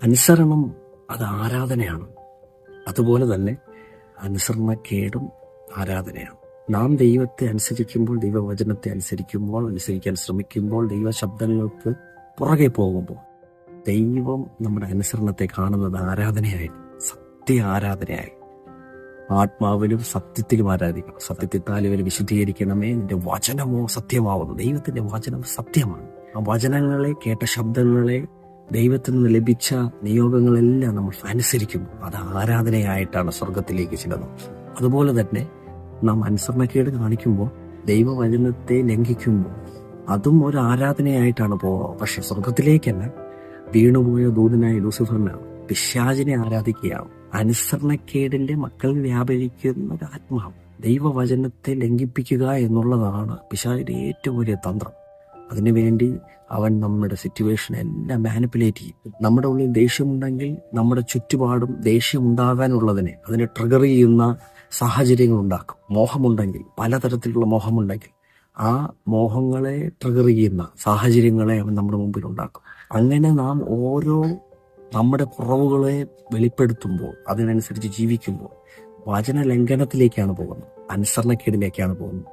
അനുസരണം അത് ആരാധനയാണ്. അതുപോലെ തന്നെ അനുസരണക്കേടും ആരാധനയാണ്. നാം ദൈവത്തെ അനുസരിക്കുമ്പോൾ, ദൈവവചനത്തെ അനുസരിക്കാൻ ശ്രമിക്കുമ്പോൾ, ദൈവശബ്ദങ്ങൾക്ക് പുറകെ പോകുമ്പോൾ ദൈവം നമ്മുടെ അനുസരണത്തെ കാണുന്നത് ആരാധനയായി, സത്യ ആരാധനയായി. ആത്മാവിലും സത്യത്തിലും ആരാധിക്കണം. സത്യത്താൽ ഇവരെ വിശുദ്ധീകരിക്കണമേ, നിന്റെ വചനമോ സത്യമാവുന്നു. ദൈവത്തിന്റെ വചനം സത്യമാണ്. ആ വചനങ്ങളെ, കേട്ട ശബ്ദങ്ങളെ, ദൈവത്തിൽ നിന്ന് ലഭിച്ച നിയോഗങ്ങളെല്ലാം നമ്മൾ അനുസരിക്കുമ്പോൾ അത് ആരാധനയായിട്ടാണ് സ്വർഗത്തിലേക്ക് ചെല്ലുന്നത്. അതുപോലെ തന്നെ നാം അനുസരണക്കേട് കാണിക്കുമ്പോൾ, ദൈവവചനത്തെ ലംഘിക്കുമ്പോൾ അതും ഒരു ആരാധനയായിട്ടാണ് പോകുക. പക്ഷെ സ്വർഗത്തിലേക്കല്ല, വീണുപോയ ദൂതനായ ലൂസിഫറിനാണ്, പിശാചിനെ ആരാധിക്കുകയാണ്. അനുസരണക്കേടിന്റെ മക്കളിൽ വ്യാപരിക്കുന്ന ഒരു ആത്മാവ്. ദൈവവചനത്തെ ലംഘിപ്പിക്കുക എന്നുള്ളതാണ് പിശാചിന്റെ ഏറ്റവും വലിയ തന്ത്രം. അതിനുവേണ്ടി അവൻ നമ്മുടെ സിറ്റുവേഷൻ എല്ലാം മാനിപ്പുലേറ്റ് ചെയ്യും. നമ്മുടെ ഉള്ളിൽ ദേഷ്യമുണ്ടെങ്കിൽ നമ്മുടെ ചുറ്റുപാടും ദേഷ്യം ഉണ്ടാകാനുള്ളതിനെ, അതിനെ ട്രിഗർ ചെയ്യുന്ന സാഹചര്യങ്ങൾ ഉണ്ടാക്കും. മോഹമുണ്ടെങ്കിൽ, പലതരത്തിലുള്ള മോഹമുണ്ടെങ്കിൽ ആ മോഹങ്ങളെ ട്രിഗർ ചെയ്യുന്ന സാഹചര്യങ്ങളെ അവൻ നമ്മുടെ മുമ്പിൽ ഉണ്ടാക്കും. അങ്ങനെ നാം ഓരോ നമ്മുടെ കുറവുകളെ വെളിപ്പെടുത്തുമ്പോൾ, അതിനനുസരിച്ച് ജീവിക്കുമ്പോൾ വചന ലംഘനത്തിലേക്കാണ് പോകുന്നത്, അനുസരണക്കേടിലേക്കാണ് പോകുന്നത്.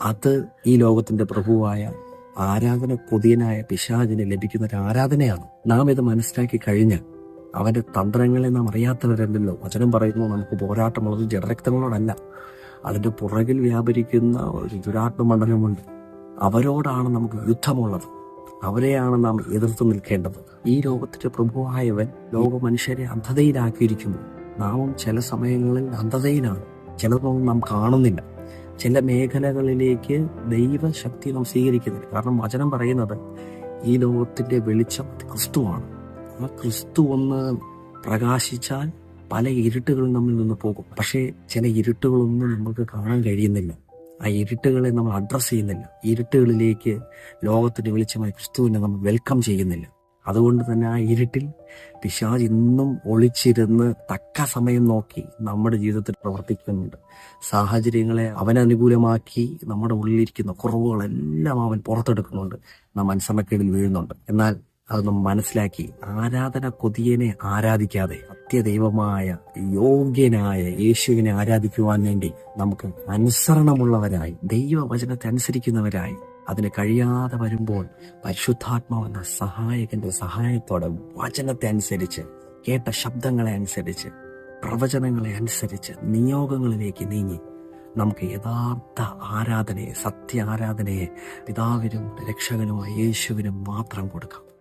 അത് ഈ ലോകത്തിന്റെ പ്രഭുവായ ആരാധന കൊതിയനായ പിശാചിന് ലഭിക്കുന്ന ഒരു ആരാധനയാണ്. നാം ഇത് മനസ്സിലാക്കി കഴിഞ്ഞാൽ അവന്റെ തന്ത്രങ്ങളെ നാം അറിയാത്തവരല്ലല്ലോ. വചനം പറയുന്നു, നമുക്ക് പോരാട്ടമുള്ളത് ജഡരക്തങ്ങളോടല്ല, അതിന്റെ പുറകിൽ വ്യാപരിക്കുന്ന ഒരു ദുരാത്മമണ്ഡലമുണ്ട്. അവരോടാണ് നമുക്ക് യുദ്ധമുള്ളത്. അവരെയാണ് നാം എതിർത്ത് നിൽക്കേണ്ടത്. ഈ ലോകത്തിന്റെ പ്രഭുവായവൻ ലോക മനുഷ്യരെ അന്ധതയിലാക്കിയിരിക്കുന്നു. നാമും ചില സമയങ്ങളിൽ അന്ധതയിലാണ്. ചിലതൊന്നും നാം കാണുന്നില്ല. ചില മേഖലകളിലേക്ക് ദൈവശക്തി നാം സ്വീകരിക്കുന്നില്ല. കാരണം വചനം പറയുന്നത് ഈ ലോകത്തിന്റെ വെളിച്ചം ക്രിസ്തുവാണ്. ആ ക്രിസ്തു ഒന്ന് പ്രകാശിച്ചാൽ പല ഇരുട്ടുകളും നമ്മിൽ നിന്ന് പോകും. പക്ഷേ ചില ഇരുട്ടുകളൊന്നും നമുക്ക് കാണാൻ കഴിയുന്നില്ല. ആ ഇരുട്ടുകളെ നമ്മൾ അഡ്രസ്സ് ചെയ്യുന്നില്ല. ഇരുട്ടുകളിലേക്ക് ലോകത്തിന്റെ വെളിച്ചമായ ക്രിസ്തുവിനെ നമ്മൾ വെൽക്കം ചെയ്യുന്നില്ല. അതുകൊണ്ട് തന്നെ ആ ഇരുട്ടിൽ പിശാച് ഇന്നും ഒളിച്ചിരുന്ന് തക്ക സമയം നോക്കി നമ്മുടെ ജീവിതത്തിൽ പ്രവർത്തിക്കുന്നുണ്ട്. സാഹചര്യങ്ങളെ അവനനുകൂലമാക്കി നമ്മുടെ ഉള്ളിലിരിക്കുന്ന കുറവുകളെല്ലാം അവൻ പുറത്തെടുക്കുന്നുണ്ട്. നാം അനുസരണക്കേടിൽ വീഴുന്നുണ്ട്. എന്നാൽ അത് നമ്മൾ മനസ്സിലാക്കി ആരാധന കൊതിയനെ ആരാധിക്കാതെ സത്യദൈവമായ യോഗ്യനായ യേശുവിനെ ആരാധിക്കുവാൻ വേണ്ടി നമുക്ക് അനുസരണമുള്ളവരായി, ദൈവവചനത്തെ അനുസരിക്കുന്നവരായി അതിന് കഴിയാതെ വരുമ്പോൾ പരിശുദ്ധാത്മാവെന്ന സഹായകന്റെ സഹായത്തോടെ വചനത്തെ അനുസരിച്ച്, കേട്ട ശബ്ദങ്ങളെ അനുസരിച്ച്, പ്രവചനങ്ങളെ അനുസരിച്ച് നിയോഗങ്ങളിലേക്ക് നീങ്ങി നമുക്ക് യഥാർത്ഥ ആരാധനയെ, സത്യ ആരാധനയെ പിതാവിനും രക്ഷകനുമായ യേശുവിനും മാത്രം കൊടുക്കാം.